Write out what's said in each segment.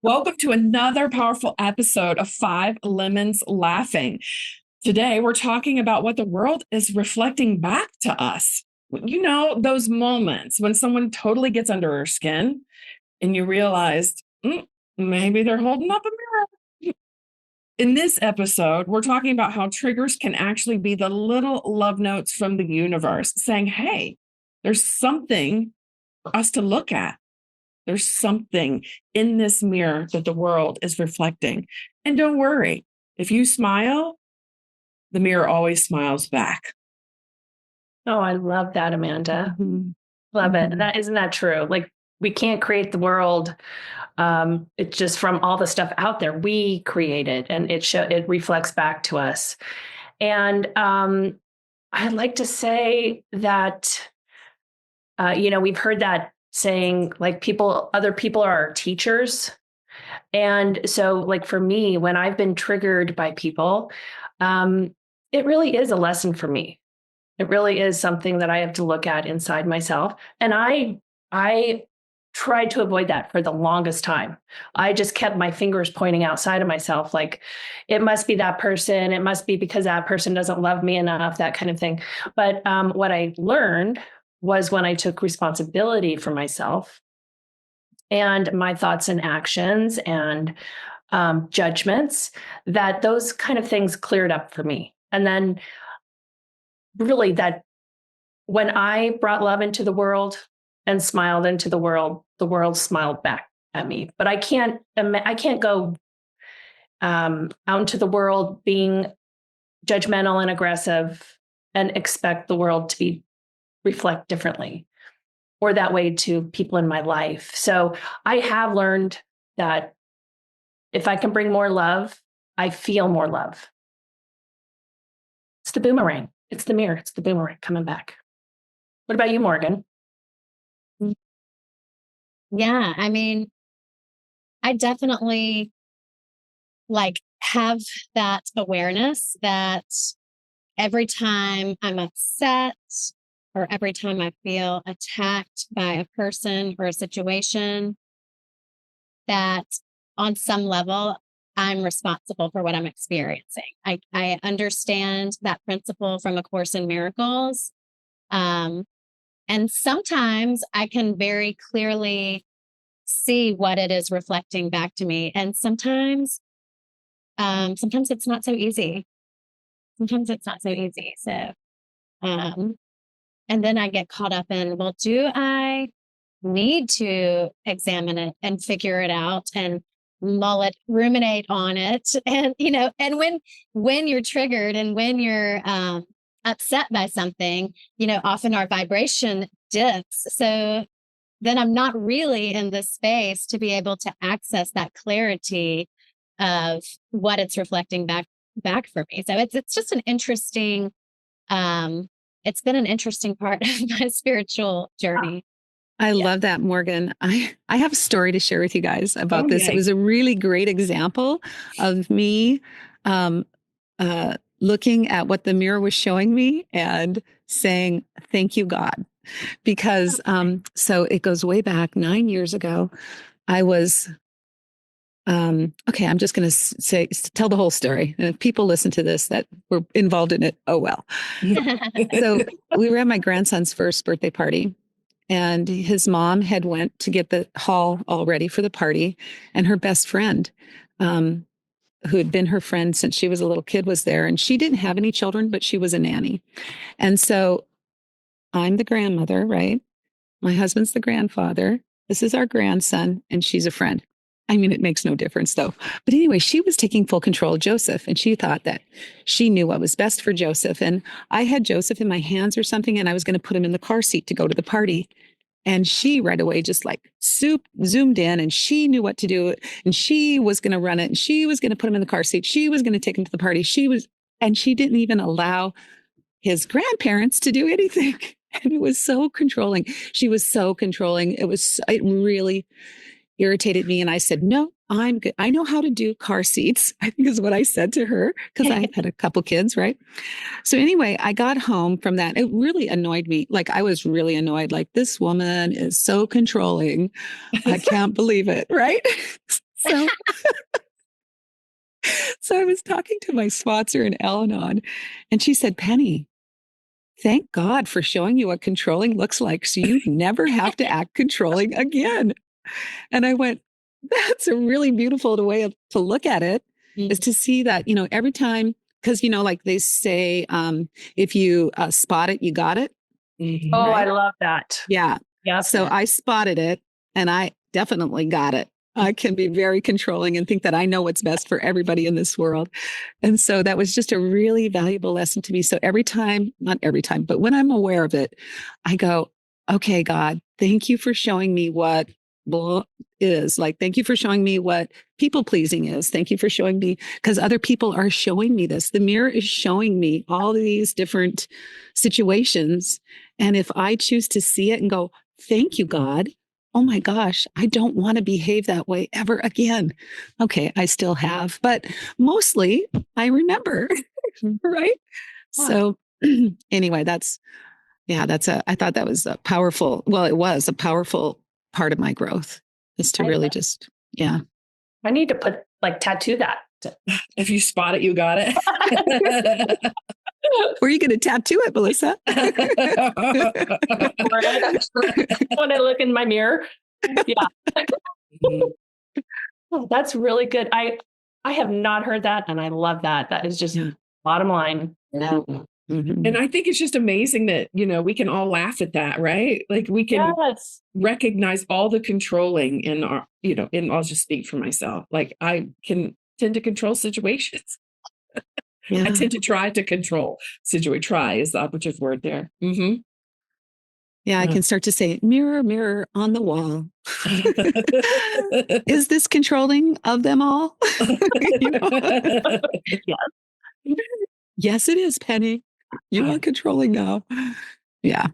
Welcome to another powerful episode of Five Lemons Laughing. Today, we're talking about what the world is reflecting back to us. You know, those moments when someone totally gets under our skin and you realize, maybe they're holding up a mirror. In this episode, we're talking about how triggers can actually be the little love notes from the universe saying, hey, there's something for us to look at. There's something in this mirror that the world is reflecting. And don't worry, if you smile, the mirror always smiles back. Oh, I love that, Amanda. Mm-hmm. Love it. Isn't that true? Like, we can't create the world. It's just from all the stuff out there we created, and it reflects back to us. And I'd like to say that, we've heard that saying, like, other people are our teachers. And so, like, for me, when I've been triggered by people, it really is a lesson for me. It really is something that I have to look at inside myself. And I tried to avoid that for the longest time. I just kept my fingers pointing outside of myself, like, it must be that person. It must be because that person doesn't love me enough, that kind of thing. But what I learned was when I took responsibility for myself and my thoughts and actions and judgments, that those kind of things cleared up for me. And then really, that when I brought love into the world and smiled into the world smiled back at me. But I can't go out into the world being judgmental and aggressive and expect the world to reflect differently or that way to people in my life. So I have learned that if I can bring more love, I feel more love. It's the boomerang. It's the mirror. It's the boomerang coming back. What about you, Morgan? Yeah, I mean, I definitely have that awareness that every time I'm upset or every time I feel attacked by a person or a situation, that on some level, I'm responsible for what I'm experiencing. I understand that principle from A Course in Miracles. And sometimes I can very clearly see what it is reflecting back to me. And sometimes it's not so easy. So, and then I get caught up in, well, do I need to examine it and figure it out and ruminate on it? And, and when you're triggered and when you're upset by something, often our vibration dips. So then I'm not really in the space to be able to access that clarity of what it's reflecting back for me. So it's just an interesting, it's been an interesting part of my spiritual journey. I love that, Morgan. I have a story to share with you guys about this. It was a really great example of me looking at what the mirror was showing me and saying, thank you, God. Because so it goes way back 9 years ago. I was okay, I'm just going to tell the whole story. And if people listen to this that were involved in it, oh well. So we were at my grandson's first birthday party, and his mom had went to get the hall all ready for the party, and her best friend, who had been her friend since she was a little kid, was there. And she didn't have any children, but she was a nanny. And so I'm the grandmother, right? My husband's the grandfather. This is our grandson, and she's a friend. I mean, it makes no difference though. But anyway, she was taking full control of Joseph, and she thought that she knew what was best for Joseph. And I had Joseph in my hands or something, and I was going to put him in the car seat to go to the party. And she right away just zoomed in, and she knew what to do, and she was going to run it, and she was going to put him in the car seat. She was going to take him to the party. And she didn't even allow his grandparents to do anything. And it was so controlling. She was so controlling. It really, irritated me. And I said, no, I'm good. I know how to do car seats, I think is what I said to her, because I had a couple kids, right? So anyway, I got home from that. It really annoyed me. Like, I was really annoyed. Like, this woman is so controlling. I can't believe it, right? So, so I was talking to my sponsor in Al-Anon, and she said, Penny, thank God for showing you what controlling looks like, so you never have to act controlling again. And I went, that's a really beautiful way to look at it, is to see that, every time, because, like they say, if you spot it, you got it. Oh, right? I love that. Yeah. Yeah. So I spotted it, and I definitely got it. I can be very controlling and think that I know what's best for everybody in this world. And so that was just a really valuable lesson to me. So every time, not every time, but when I'm aware of it, I go, okay, God, thank you for showing me what blah is. Like, thank you for showing me what people pleasing is. Thank you for showing me, because other people are showing me this. The mirror is showing me all these different situations. And if I choose to see it and go, thank you, God. Oh my gosh, I don't want to behave that way ever again. Okay, I still have, but mostly I remember, right? So anyway, I thought that was a powerful, well, it was a powerful part of my growth, is to really just, yeah. I need to tattoo that. If you spot it, you got it. Where are you going to tattoo it, Melissa? When I look in my mirror. Yeah. Oh, that's really good. I have not heard that, and I love that. That is just bottom line. Yeah. Mm-hmm. And I think it's just amazing that, we can all laugh at that, right? Like, we can recognize all the controlling in our, I'll just speak for myself. Like, I can tend to control situations. Yeah. I tend to try to control situation. Try is the operative word there. Mm-hmm. Yeah, I can start to say, mirror, mirror on the wall. Is this controlling of them all? Yes. Yes, it is, Penny. You are controlling now. Yeah.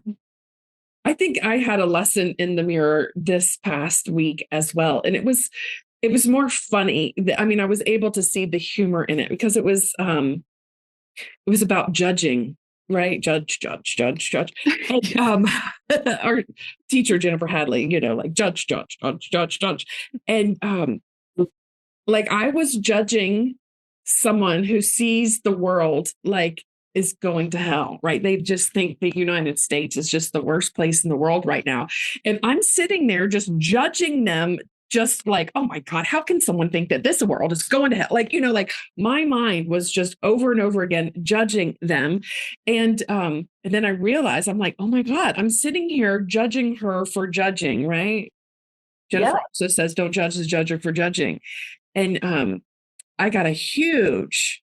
I think I had a lesson in the mirror this past week as well. And it was more funny. I mean, I was able to see the humor in it, because it was about judging, right? Judge. And, our teacher, Jennifer Hadley, like judge. And like, I was judging someone who sees the world like is going to hell, right? They just think the United States is just the worst place in the world right now. And I'm sitting there just judging them, just like, oh my God, how can someone think that this world is going to hell? Like, like my mind was just over and over again judging them. And then I realized, I'm like, oh my God, I'm sitting here judging her for judging, right? Jennifer also says, don't judge the judger for judging. And I got a huge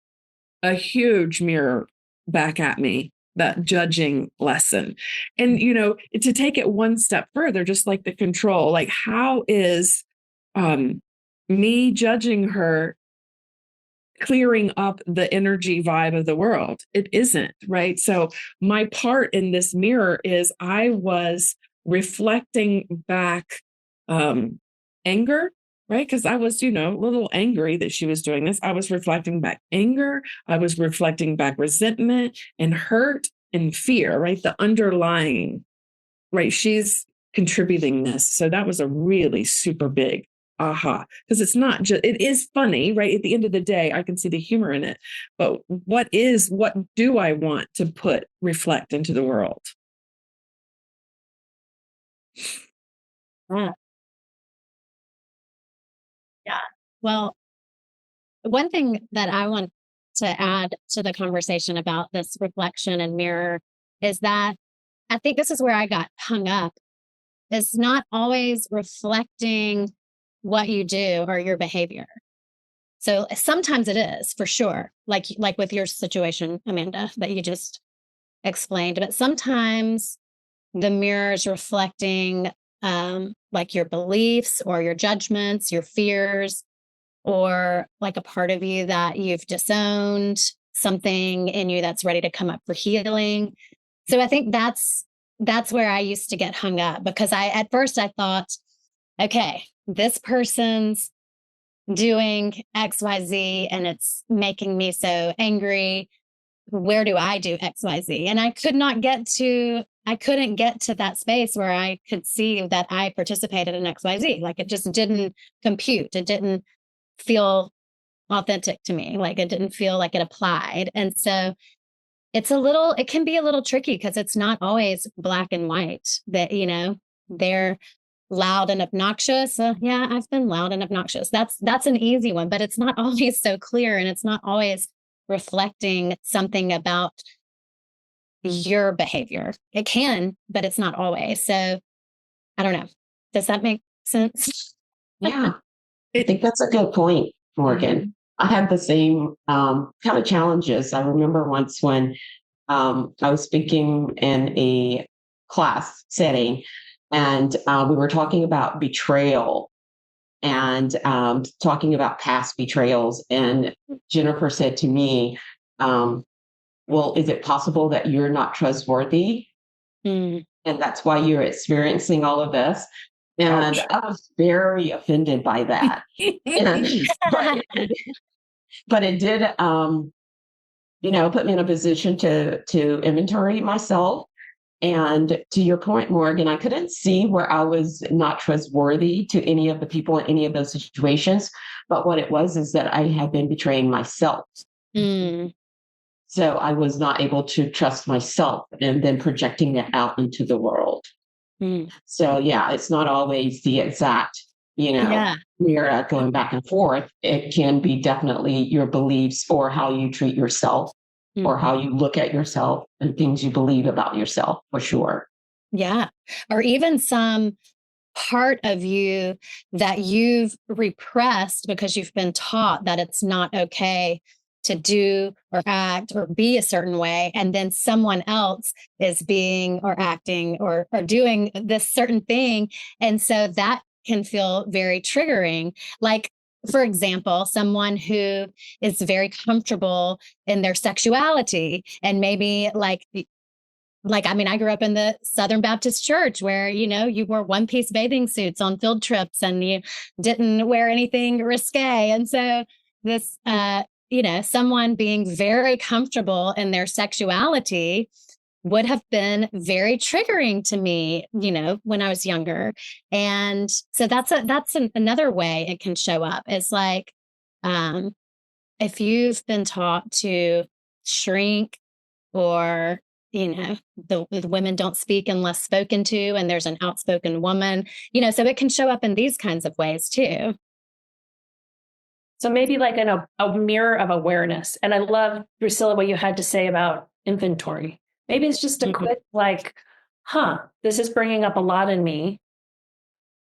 mirror back at me, that judging lesson. And, to take it one step further, just like the control, like, how is me judging her clearing up the energy vibe of the world? It isn't, right? So my part in this mirror is I was reflecting back anger, right? Because I was, a little angry that she was doing this. I was reflecting back anger. I was reflecting back resentment and hurt and fear, right? The underlying, right? She's contributing this. So that was a really super big aha, because it's not just, it is funny, right? At the end of the day, I can see the humor in it. But what do I want to reflect into the world? Yeah. Well, one thing that I want to add to the conversation about this reflection and mirror is that I think this is where I got hung up, is not always reflecting what you do or your behavior. So sometimes it is, for sure, like with your situation, Amanda, that you just explained. But sometimes the mirror is reflecting like your beliefs or your judgments, your fears, or like a part of you that you've disowned, something in you that's ready to come up for healing. So I think that's where I used to get hung up, because at first I thought, okay, this person's doing XYZ and it's making me so angry. Where do I do XYZ? And I couldn't get to that space where I could see that I participated in XYZ. Like it just didn't compute. It didn't feel authentic to me. Like it didn't feel like it applied. And so it can be a little tricky because it's not always black and white that, they're loud and obnoxious. Yeah, I've been loud and obnoxious. That's an easy one, but it's not always so clear and it's not always reflecting something about your behavior. It can, but it's not always. So I don't know. Does that make sense? Yeah, I think that's a good point, Morgan. I had the same kind of challenges. I remember once when I was speaking in a class setting, and we were talking about betrayal and talking about past betrayals. And Jennifer said to me, well, is it possible that you're not trustworthy? And that's why you're experiencing all of this? And I was very offended by that. But it did, put me in a position to inventory myself. And to your point, Morgan, I couldn't see where I was not trustworthy to any of the people in any of those situations. But what it was is that I had been betraying myself. So I was not able to trust myself and then projecting that out into the world. So, yeah, it's not always the exact, mirror going back and forth. It can be definitely your beliefs or how you treat yourself or how you look at yourself and things you believe about yourself, for sure. Yeah. Or even some part of you that you've repressed because you've been taught that it's not okay to do or act or be a certain way. And then someone else is being or acting or doing this certain thing. And so that can feel very triggering. Like, for example, someone who is very comfortable in their sexuality and maybe I grew up in the Southern Baptist Church where, you wore one-piece bathing suits on field trips and you didn't wear anything risque. And so this, someone being very comfortable in their sexuality would have been very triggering to me, when I was younger. And so that's another way it can show up. It's like, if you've been taught to shrink or, the women don't speak unless spoken to, and there's an outspoken woman, so it can show up in these kinds of ways too. So maybe like a mirror of awareness. And I love, Drusilla, what you had to say about inventory. Maybe it's just a quick this is bringing up a lot in me.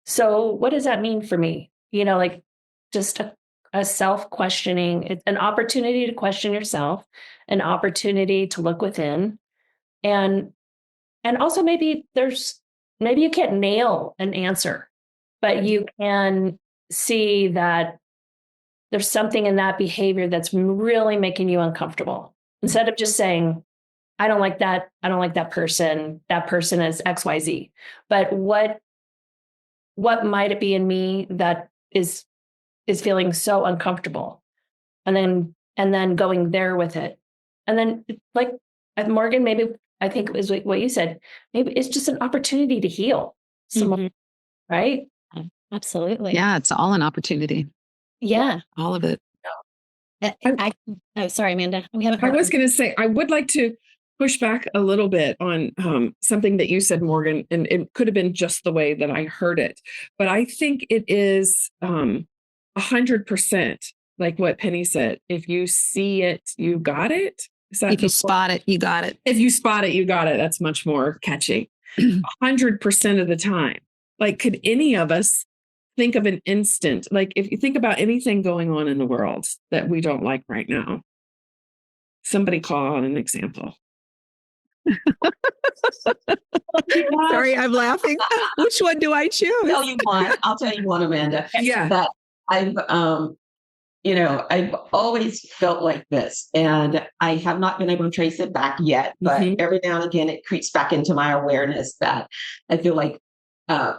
So what does that mean for me? Just a self-questioning. It's an opportunity to question yourself, an opportunity to look within. And also maybe you can't nail an answer, but you can see that there's something in that behavior that's really making you uncomfortable. Instead of just saying, I don't like that. I don't like that person. That person is XYZ. But what might it be in me that is feeling so uncomfortable? And then going there with it. And then like Morgan, maybe I think is what you said, maybe it's just an opportunity to heal. Right? Absolutely. Yeah, it's all an opportunity. Yeah. All of it. Sorry, Amanda. I was going to say, I would like to push back a little bit on something that you said, Morgan, and it could have been just the way that I heard it. But I think it is 100% like what Penny said. If you see it, you got it. If you spot it, you got it. If you spot it, you got it. That's much more catchy. 100% of the time. Like, could any of us think of an instant? Like, if you think about anything going on in the world that we don't like right now, somebody call on an example. Sorry, I'm laughing. Which one do I choose? I'll tell you one, Amanda. Yeah. That I've always felt like this, and I have not been able to trace it back yet, but every now and again it creeps back into my awareness that I feel like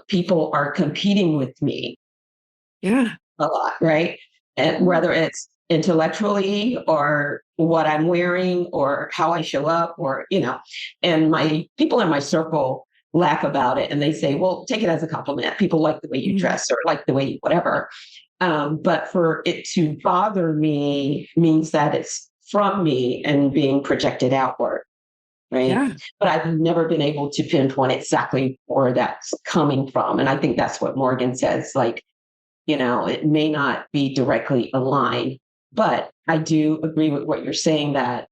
people are competing with me Yeah. a lot, right? And whether it's intellectually or what I'm wearing or how I show up or, and my people in my circle laugh about it and they say, well, take it as a compliment. People like the way you dress or like the way you, whatever. But for it to bother me means that it's from me and being projected outward. Right. Yeah. But I've never been able to pinpoint exactly where that's coming from. And I think that's what Morgan says. Like, it may not be directly aligned, but I do agree with what you're saying that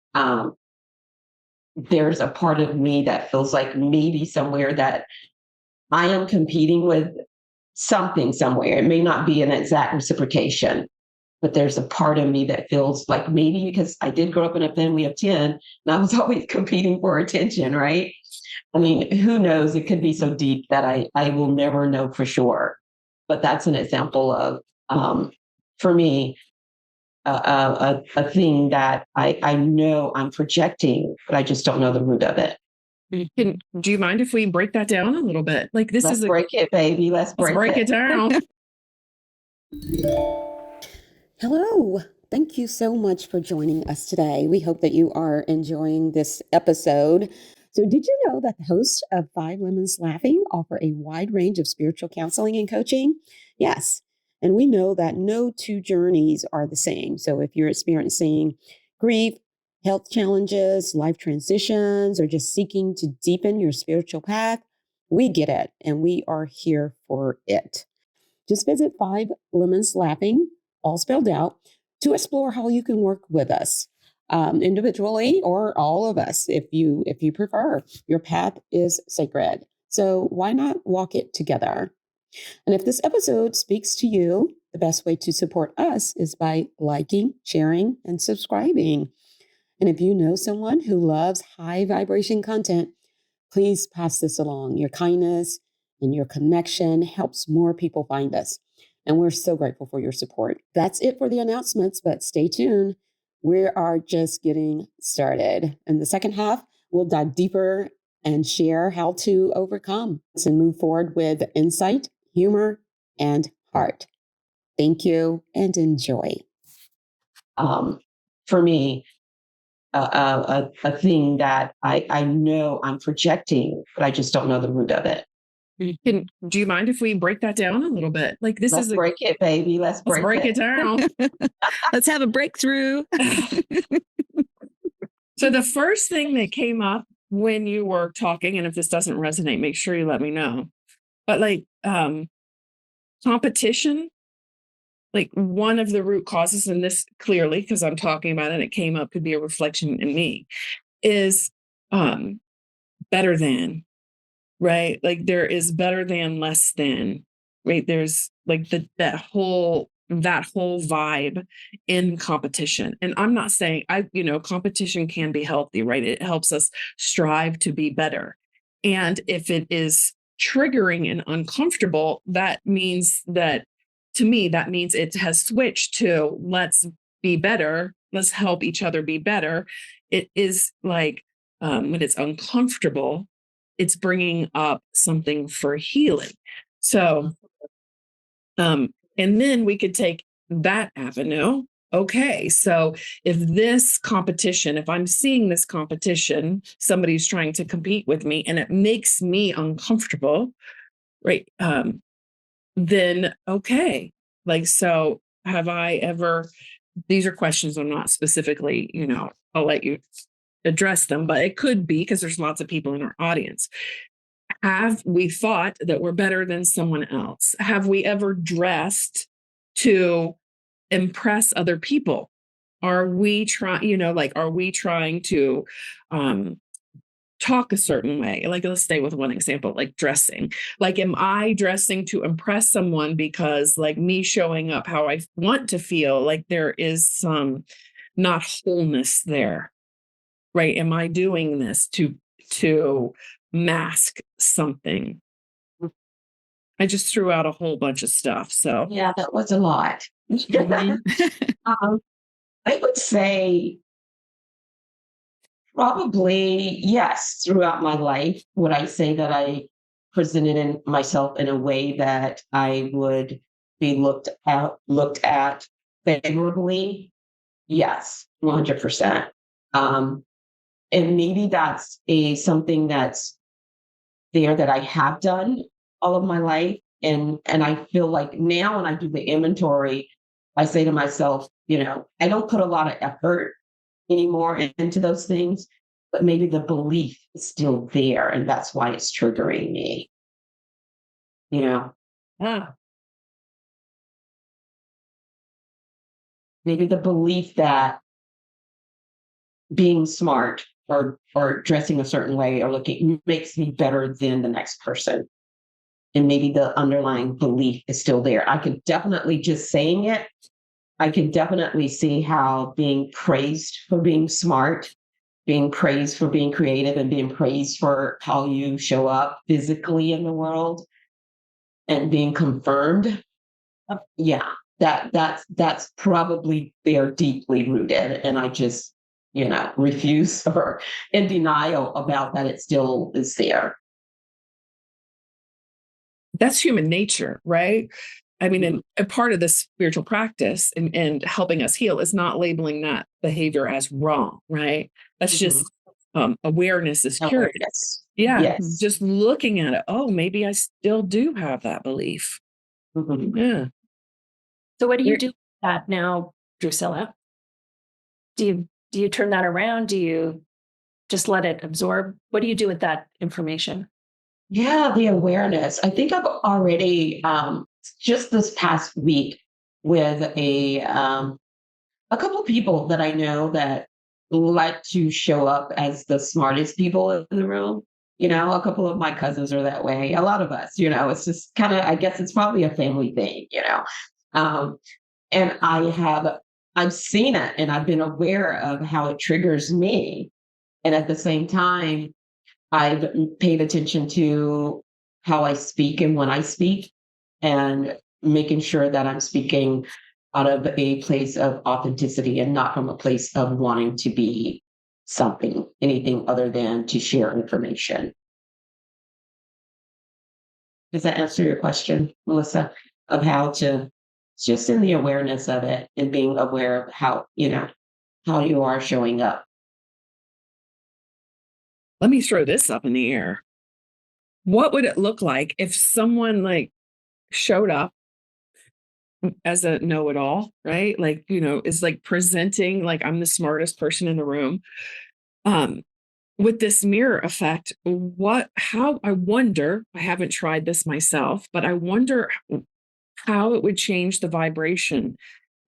there's a part of me that feels like maybe somewhere that I am competing with something somewhere. It may not be an exact reciprocation, but there's a part of me that feels like maybe because I did grow up in a family of 10 and I was always competing for attention, right? I mean, who knows? It could be so deep that I will never know for sure. But that's an example of, for me, a thing that I know I'm projecting, but I just don't know the root of it. Do you mind if we break that down a little bit? Like Let's break it, baby. Let's break it down. Hello. Thank you so much for joining us today. We hope that you are enjoying this episode. So, did you know that the hosts of Five Lemons Laughing offer a wide range of spiritual counseling and coaching? Yes. And we know that no two journeys are the same. So, if you're experiencing grief, health challenges, life transitions, or just seeking to deepen your spiritual path, we get it and we are here for it. Just visit Five Lemons Laughing, all spelled out, to explore how you can work with us individually or all of us if you prefer. Your path is sacred. So why not walk it together? And if this episode speaks to you, the best way to support us is by liking, sharing, and subscribing. And if you know someone who loves high vibration content, please pass this along. Your kindness and your connection helps more people find us. And we're so grateful for your support. That's it for the announcements, but stay tuned. We are just getting started. In the second half, we'll dive deeper and share how to overcome and move forward with insight, humor, and heart. Thank you and enjoy. For me, a thing that I know I'm projecting, but I just don't know the root of it. Do you mind if we break that down a little bit? Like Let's break it, baby. Let's break it down. Let's have a breakthrough. So the first thing that came up when you were talking, and if this doesn't resonate, make sure you let me know. But like competition, like one of the root causes, and this clearly, because I'm talking about it, it came up, could be a reflection in me, is better than. Right? Like there is better than, less than, right? There's like that whole vibe in competition. And I'm not saying competition can be healthy, right? It helps us strive to be better. And if it is triggering and uncomfortable, that means that, to me, that means it has switched to let's be better. Let's help each other be better. It is like when it's uncomfortable, it's bringing up something for healing. So, and then we could take that avenue. Okay, so if I'm seeing this competition, somebody's trying to compete with me and it makes me uncomfortable, right? Then, okay, like, so have I ever, these are questions I'm not specifically, I'll let you address them, but it could be because there's lots of people in our audience. Have we thought that we're better than someone else? Have we ever dressed to impress other people? Are we trying, are we trying to talk a certain way? Like, let's stay with one example, like dressing. Like, am I dressing to impress someone because like me showing up how I want to feel, like there is some not wholeness there? Right? Am I doing this to mask something? I just threw out a whole bunch of stuff. So yeah, that was a lot. I would say probably yes. Throughout my life, would I say that I presented myself in a way that I would be looked at favorably? Yes, 100%. And maybe that's something that's there that I have done all of my life. And I feel like now when I do the inventory, I say to myself, I don't put a lot of effort anymore into those things, but maybe the belief is still there, and that's why it's triggering me. Yeah. Maybe the belief that being smart or dressing a certain way or looking makes me better than the next person. And maybe the underlying belief is still there. I could definitely, just saying it, I can definitely see how being praised for being smart, being praised for being creative, and being praised for how you show up physically in the world and being confirmed. Yeah, that's probably, they're deeply rooted. And I just, refuse or in denial about that it still is there. That's human nature, right? I mean, and a part of this spiritual practice and helping us heal is not labeling that behavior as wrong, right? That's just awareness is curious. Awareness. Yeah, Yes. just looking at it. Oh, maybe I still do have that belief. Mhm. Yeah. So what do you do with that now, Drusilla? Do you turn that around? Do you just let it absorb? What do you do with that information? Yeah, the awareness. I think I've already just this past week with a couple of people that I know that like to show up as the smartest people in the room. A couple of my cousins are that way. A lot of us, it's just kind of, I guess it's probably a family thing. Um, and I've seen it and I've been aware of how it triggers me. And at the same time, I've paid attention to how I speak and when I speak, and making sure that I'm speaking out of a place of authenticity and not from a place of wanting to be anything other than to share information. Does that answer your question, Melissa, of how to just in the awareness of it and being aware of how you are showing up? Let me throw this up in the air. What would it look like if someone like showed up as a know-it-all, right? Like, is like presenting like I'm the smartest person in the room. With this mirror effect, I wonder, I haven't tried this myself, but I wonder how it would change the vibration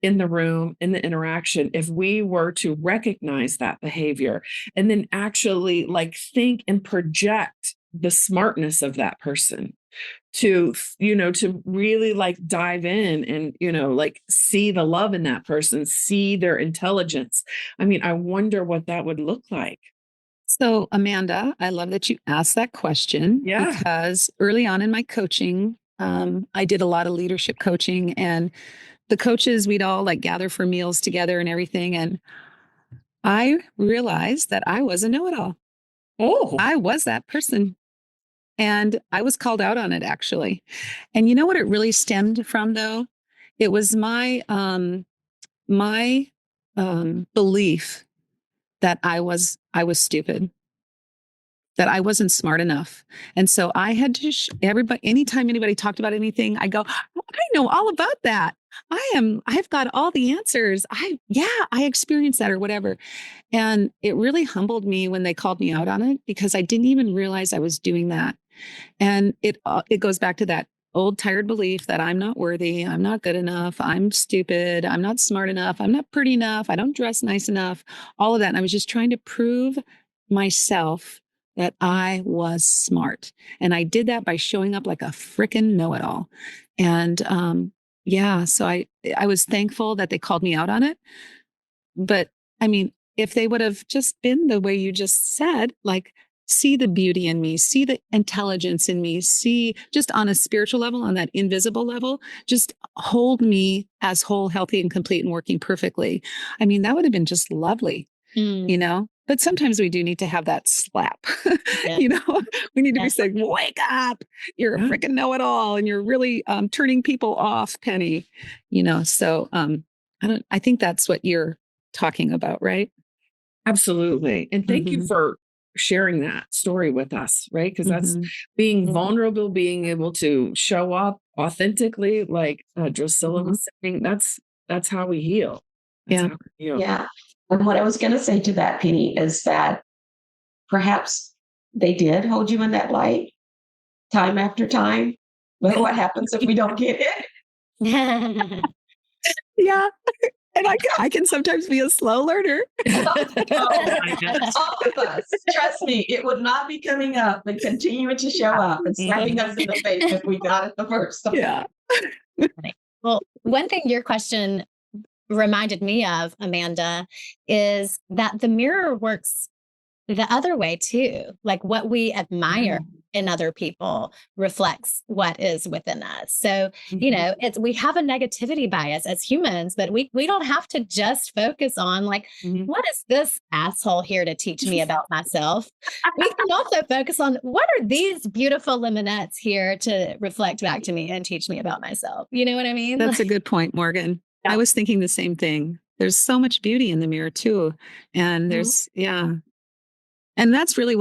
in the room, in the interaction, if we were to recognize that behavior and then actually like think and project the smartness of that person to really like dive in and like see the love in that person, see their intelligence. I mean, I wonder what that would look like. So, Amanda, I love that you asked that question because early on in my coaching, I did a lot of leadership coaching, and the coaches, we'd all like gather for meals together and everything. And I realized that I was a know-it-all. Oh, I was that person. And I was called out on it, actually. And you know what it really stemmed from, though? It was my belief that I was stupid, that I wasn't smart enough. And so I had to everybody, anytime anybody talked about anything, I go, "Oh, I know all about that. I've got all the answers. I experienced that," or whatever. And it really humbled me when they called me out on it, because I didn't even realize I was doing that. And it goes back to that old tired belief that I'm not worthy, I'm not good enough, I'm stupid, I'm not smart enough, I'm not pretty enough, I don't dress nice enough, all of that. And I was just trying to prove myself that I was smart. And I did that by showing up like a freaking know-it-all. And so I was thankful that they called me out on it. But I mean, if they would have just been the way you just said, like, see the beauty in me, see the intelligence in me, see just on a spiritual level, on that invisible level, just hold me as whole, healthy, and complete and working perfectly. I mean, that would have been just lovely, you know? But sometimes we do need to have that slap. Yeah. We need to Yeah. be saying, wake up, you're a freaking know-it-all and you're really turning people off, Penny. So I think that's what you're talking about, right? Absolutely. And thank you for sharing that story with us, right? Because that's being vulnerable, being able to show up authentically, like Drusilla was saying, that's how we heal. That's how we heal. Yeah. And what I was going to say to that, Penny, is that perhaps they did hold you in that light time after time. But what happens if we don't get it? Yeah. And I can sometimes be a slow learner. Oh my goodness. All of us. Trust me, it would not be coming up and continuing to show up and slapping us in the face if we got it the first time. Yeah. Well, one thing your question reminded me of, Amanda, is that the mirror works the other way too. Like what we admire in other people reflects what is within us. So, we have a negativity bias as humans, but we don't have to just focus on like, what is this asshole here to teach me about myself? We can also focus on what are these beautiful Lemonettes here to reflect back to me and teach me about myself. You know what I mean? That's a good point, Morgan. I was thinking the same thing. There's so much beauty in the mirror too. And there's, and that's really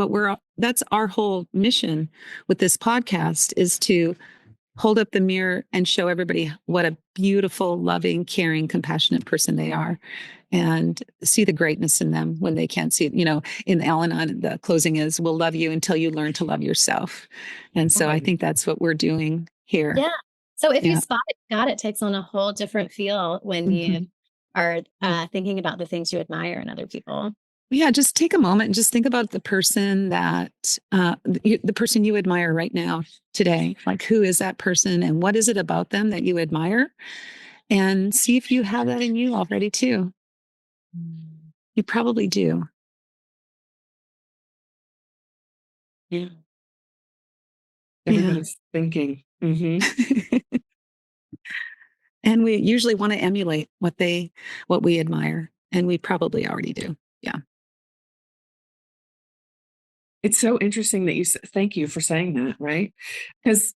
that's our whole mission with this podcast, is to hold up the mirror and show everybody what a beautiful, loving, caring, compassionate person they are, and see the greatness in them when they can't see it. In Al-Anon, the closing is, we'll love you until you learn to love yourself. And so I think that's what we're doing here. Yeah. So if you spot God, it takes on a whole different feel when you are thinking about the things you admire in other people. Yeah, just take a moment and just think about the person that the person you admire right now today. Like, who is that person and what is it about them that you admire? And see if you have that in you already too. You probably do. Yeah. Everybody's thinking. And we usually want to emulate what we admire, and we probably already do. Yeah. It's so interesting that thank you for saying that, right? Because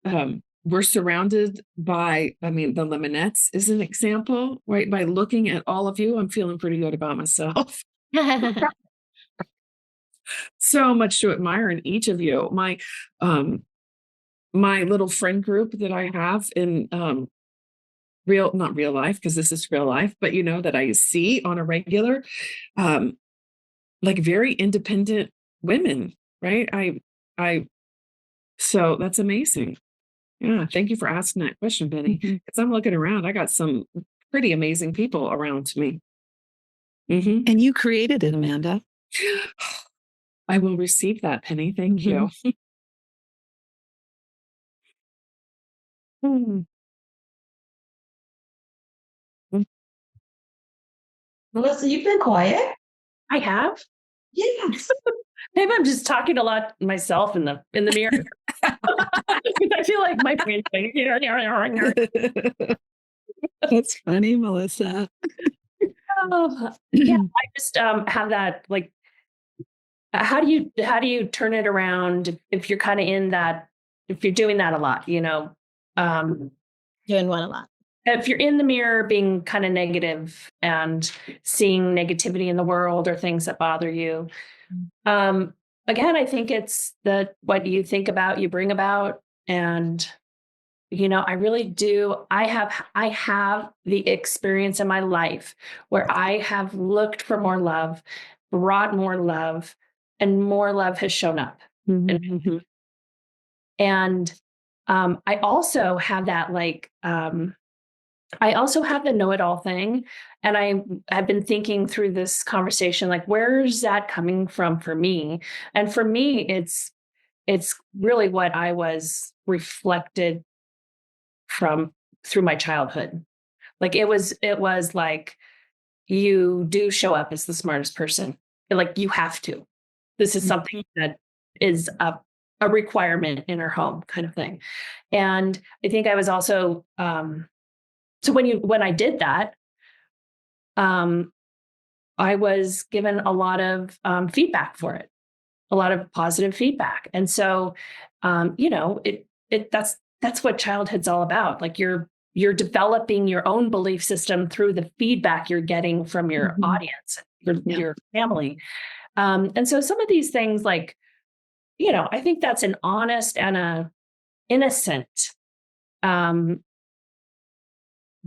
we're surrounded by, the Lemonettes is an example, right? By looking at all of you, I'm feeling pretty good about myself. So much to admire in each of you. My little friend group that I have in not real life, because this is real life, but that I see on a regular, like very independent women, right? So that's amazing. Yeah. Thank you for asking that question, Benny. Because I'm looking around, I got some pretty amazing people around me. And you created it, Amanda. I will receive that, Penny. Thank you. Melissa, you've been quiet. I have. Yes. Maybe I'm just talking a lot to myself in the mirror. I feel like my brain's going, That's funny, Melissa. I just have that, like, how do you turn it around if you're kind of in that, if you're doing that a lot, doing what a lot? If you're in the mirror being kind of negative and seeing negativity in the world or things that bother you, again, I think it's what you think about, you bring about. And, I really do. I have the experience in my life where I have looked for more love, brought more love, and more love has shown up. And I also have that, I also have the know-it-all thing. And I've been thinking through this conversation, like, where's that coming from for me? And for me, it's really what I was reflected from through my childhood. Like, it was like, you do show up as the smartest person. Like, you have to. This is something that is a requirement in our home, kind of thing. And I think I was also, so when I did that, I was given a lot of feedback for it, a lot of positive feedback. And so, that's what childhood's all about. Like you're developing your own belief system through the feedback you're getting from your audience, your family. And so some of these things, like, I think that's an honest and a innocent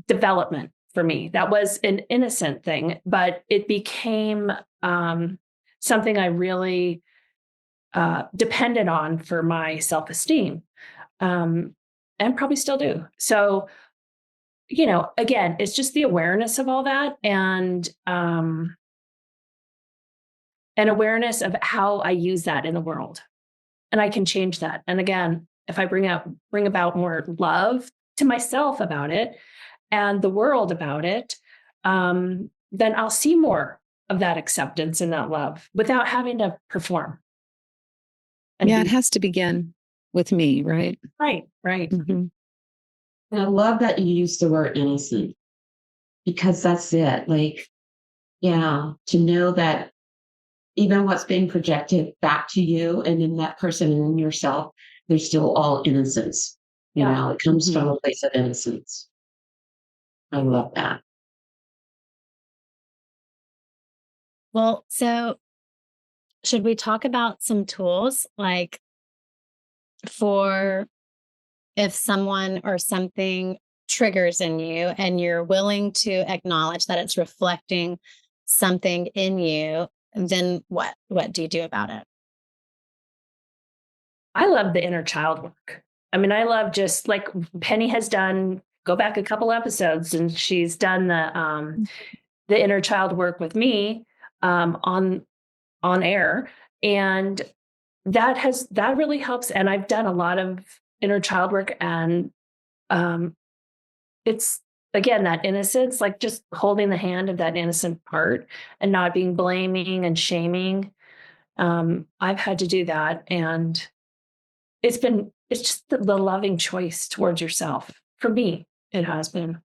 development for me. That was an innocent thing, but it became something I really depended on for my self-esteem, and probably still do. So, again, it's just the awareness of all that, and an awareness of how I use that in the world, and I can change that. And again, if I bring about more love to myself about it and the world about it, then I'll see more of that acceptance and that love without having to perform. It has to begin with me, right? Right. And I love that you use the word innocent, because that's it. Like, to know that even what's being projected back to you and in that person and in yourself, there's still all innocence. It comes from a place of innocence. I love that. Well, so should we talk about some tools, like for if someone or something triggers in you and you're willing to acknowledge that it's reflecting something in you, then what do you do about it? I love the inner child work. I mean, I love, just like Penny has done, go back a couple episodes, and she's done the inner child work with me on air. And that really helps. And I've done a lot of inner child work, and it's, again, that innocence, like just holding the hand of that innocent part and not being blaming and shaming. I've had to do that, and it's just the loving choice towards yourself. For me, it has been.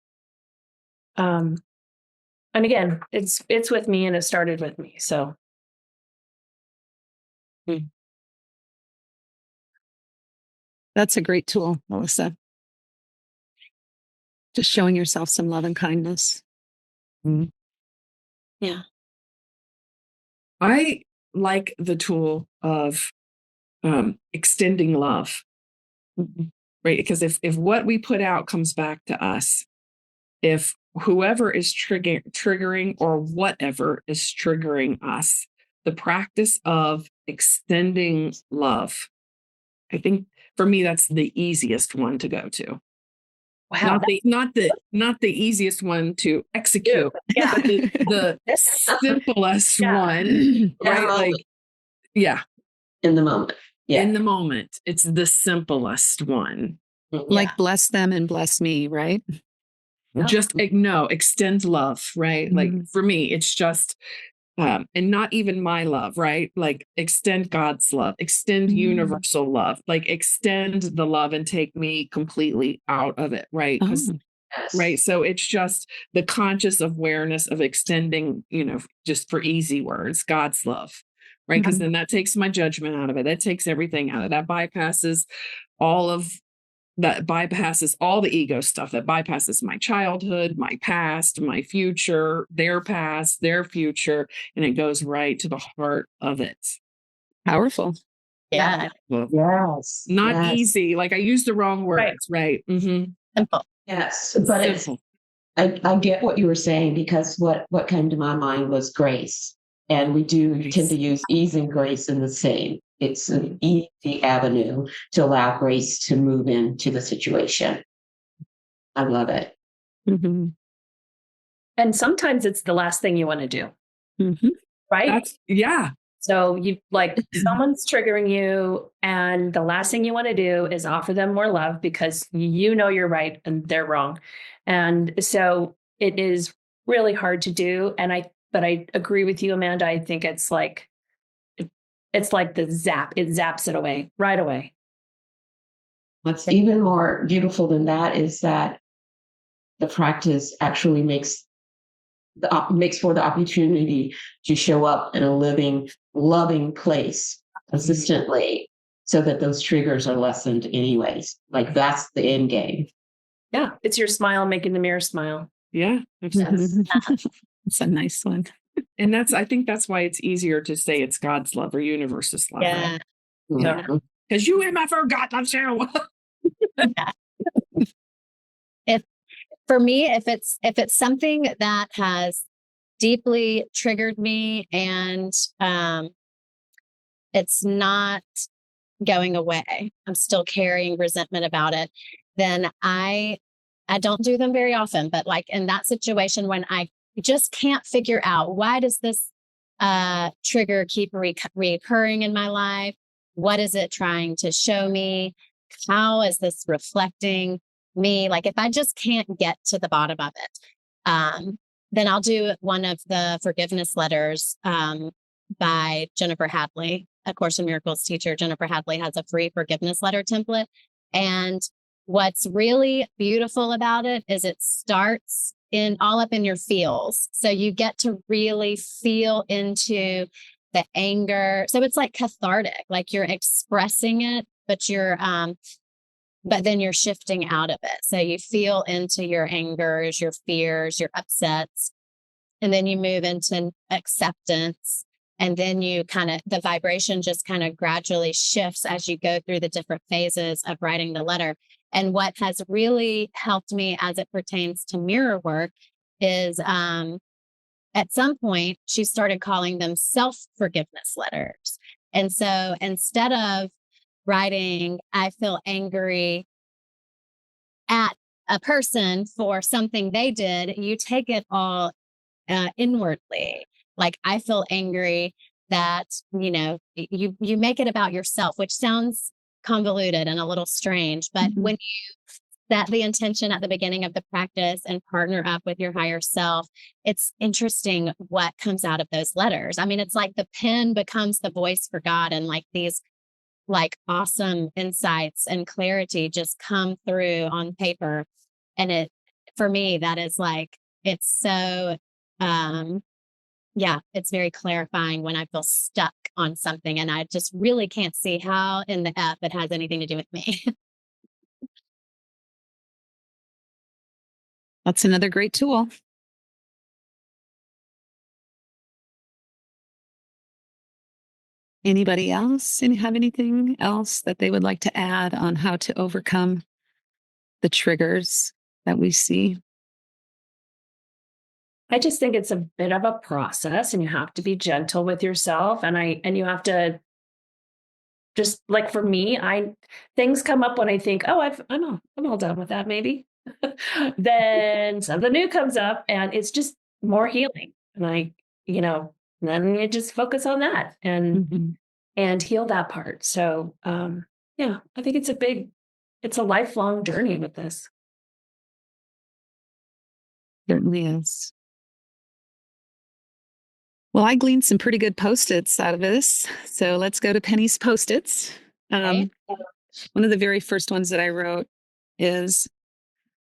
And again, it's with me, and it started with me. So. That's a great tool, Melissa. Just showing yourself some love and kindness. Yeah. I like the tool of extending love, right? Because if what we put out comes back to us, if whoever is triggering or whatever is triggering us, the practice of extending love, I think for me, that's the easiest one to go to. Wow. Not the easiest one to execute, Yeah. but the simplest one, right? In the moment. Yeah. In the moment, it's the simplest one. Like bless them and bless me, right? Just extend love, right? Like for me, it's just, and not even my love, right? Like extend God's love, extend universal love, like extend the love and take me completely out of it, right? Right. So it's just the conscious awareness of extending, just for easy words, God's love, right? Because then that takes my judgment out of it. That takes everything out of it. That bypasses all the ego stuff, that bypasses my childhood, my past, my future, their past, their future, and it goes right to the heart of it. Powerful. Yeah. Yes. Not easy. Like I used the wrong words, right? Simple. Yes. But I get what you were saying, because what came to my mind was grace. And we do tend to use ease and grace in the same. It's an easy avenue to allow grace to move into the situation. I love it. And sometimes it's the last thing you want to do. Right? So you someone's triggering you, and the last thing you want to do is offer them more love, because you're right and they're wrong. And so it is really hard to do. But I agree with you, Amanda. I think it's like the zap. It zaps it away right away. What's even more beautiful than that is that the practice actually makes makes for the opportunity to show up in a living, loving place consistently, so that those triggers are lessened anyways. Like that's the end game. Yeah. It's your smile making the mirror smile. Yeah. Makes sense. It's a nice one. And I think that's why it's easier to say it's God's love or universe's love. Yeah. Right? Mhm. Because you and I forgot to share. For me, if it's something that has deeply triggered me and it's not going away, I'm still carrying resentment about it, then I don't do them very often. But like in that situation, when I just can't figure out why does this trigger keep reoccurring in my life? What is it trying to show me? How is this reflecting me? Like if I just can't get to the bottom of it, then I'll do one of the forgiveness letters by Jennifer Hadley, A Course in Miracles teacher. Jennifer Hadley has a free forgiveness letter template. And what's really beautiful about it is it starts all up in your feels. So you get to really feel into the anger. So it's like cathartic, like you're expressing it, but but then you're shifting out of it. So you feel into your angers, your fears, your upsets, and then you move into acceptance. And then the vibration just kind of gradually shifts as you go through the different phases of writing the letter. And what has really helped me as it pertains to mirror work is at some point, she started calling them self-forgiveness letters. And so instead of writing, I feel angry at a person for something they did, you take it all inwardly. Like I feel angry that, you make it about yourself, which sounds convoluted and a little strange. But when you set the intention at the beginning of the practice and partner up with your higher self, it's interesting what comes out of those letters. I mean, it's like the pen becomes the voice for God, and like these like awesome insights and clarity just come through on paper. And for me, that is like, it's so, it's very clarifying when I feel stuck on something and I just really can't see how in the F it has anything to do with me. That's another great tool. Anybody else have anything else that they would like to add on how to overcome the triggers that we see? I just think it's a bit of a process, and you have to be gentle with yourself. And you have to just, like, for me, things come up when I think, oh, I'm all done with that, maybe. Then something new comes up and it's just more healing. And then you just focus on that and heal that part. So, I think it's a lifelong journey with this. Certainly is. Well, I gleaned some pretty good Post-its out of this. So let's go to Penny's Post-its. Okay. One of the very first ones that I wrote is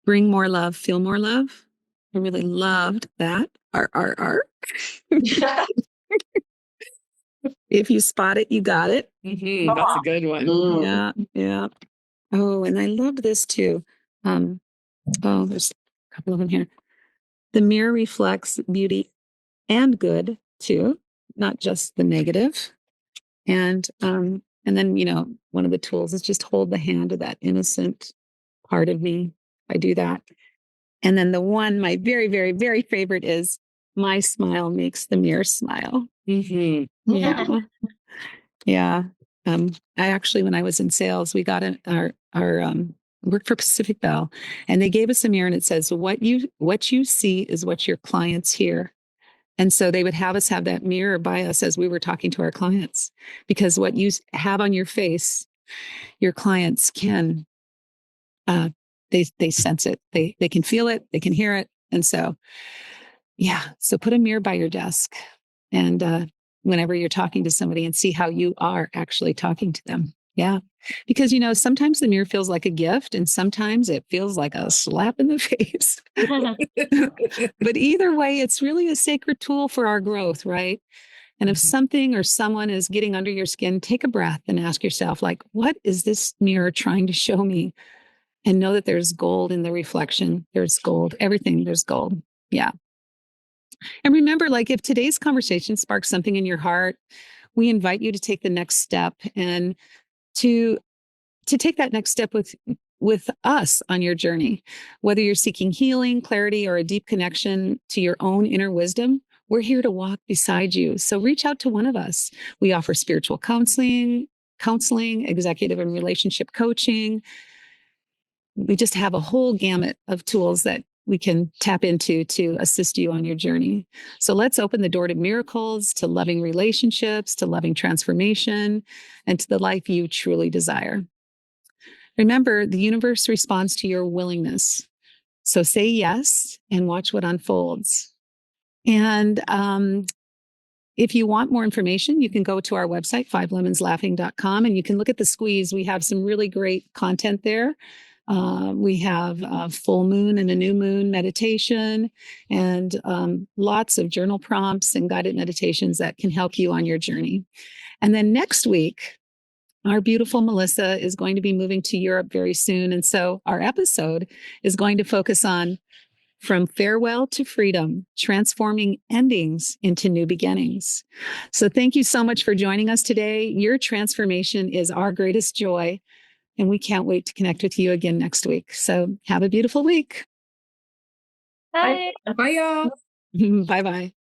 bring more love, feel more love. I really loved that. R. If you spot it, you got it. That's a good one. Yeah. Oh, and I loved this too. There's a couple of them here. The mirror reflects beauty and good too, not just the negative. And then, one of the tools is just hold the hand of that innocent part of me. I do that. And then the one, my very, very, very favorite is my smile makes the mirror smile. Yeah. Yeah. I actually, when I was in sales, we got our worked for Pacific Bell, and they gave us a mirror, and it says, what you see is what your clients hear. And so they would have us have that mirror by us as we were talking to our clients, because what you have on your face, your clients can, they sense it, they can feel it, they can hear it. And so, so put a mirror by your desk, and whenever you're talking to somebody, and see how you are actually talking to them. Yeah. Because, sometimes the mirror feels like a gift and sometimes it feels like a slap in the face. But either way, it's really a sacred tool for our growth, right? And if something or someone is getting under your skin, take a breath and ask yourself, like, what is this mirror trying to show me? And know that there's gold in the reflection. There's gold. Everything, there's gold. Yeah. And remember, like, if today's conversation sparks something in your heart, we invite you to take the next step and to take that next step with us on your journey. Whether you're seeking healing, clarity, or a deep connection to your own inner wisdom, we're here to walk beside you. So reach out to one of us. We offer spiritual counseling, executive and relationship coaching. We just have a whole gamut of tools that we can tap into to assist you on your journey. So let's open the door to miracles, to loving relationships, to loving transformation, and to the life you truly desire. Remember, the universe responds to your willingness. So say yes and watch what unfolds. And if you want more information, you can go to our website, 5lemonslaughing.com, and you can look at the squeeze. We have some really great content there. We have a full moon and a new moon meditation and lots of journal prompts and guided meditations that can help you on your journey. And then next week, our beautiful Melissa is going to be moving to Europe very soon. And so our episode is going to focus on From Farewell to Freedom, Transforming Endings into New Beginnings. So thank you so much for joining us today. Your transformation is our greatest joy. And we can't wait to connect with you again next week. So have a beautiful week. Bye. Bye, y'all. Bye-bye.